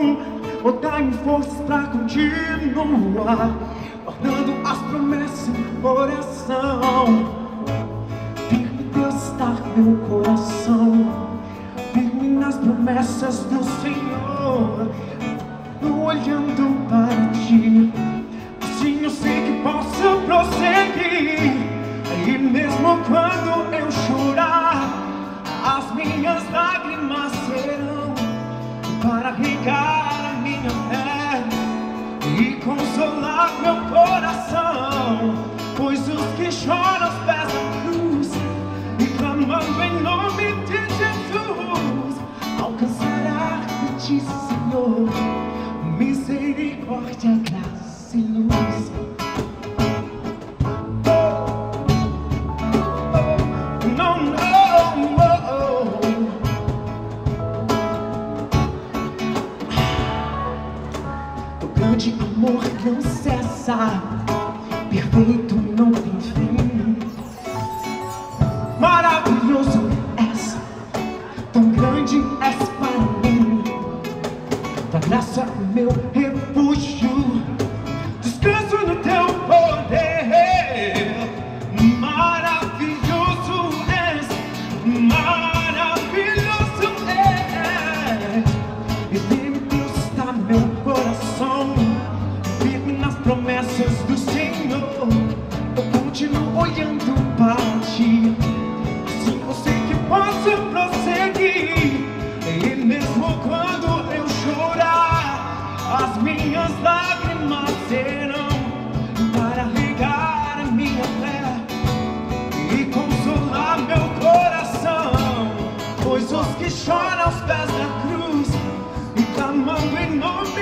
coração, ou dai-me forças pra continuar, guardando as promessas no coração. Firme Deus está meu coração, firme nas promessas do Senhor, olhando para ti. Assim eu sei que posso prosseguir, e mesmo quando eu chorar, as minhas lágrimas serão para regar a minha fé e consolar meu coração. Pois os que choram aos pés da cruz e clamando em nome de Jesus, alcançará de ti, Senhor, misericórdia, graça e luz. Grande amor não cessa, perfeito não tem fim. Maravilhoso és, tão grande és para mim. Tua graça é meu refúgio, descanso no teu poder. Maravilhoso és, maravilhoso és. E firme Deus está meu coração, firme nas promessas do Senhor. Eu continuo olhando para ti, assim eu sei que posso prosseguir. E mesmo quando eu chorar, as minhas lágrimas serão para regar a minha fé e consolar meu coração. Pois os que choram aos pés da cruz e clamando em nome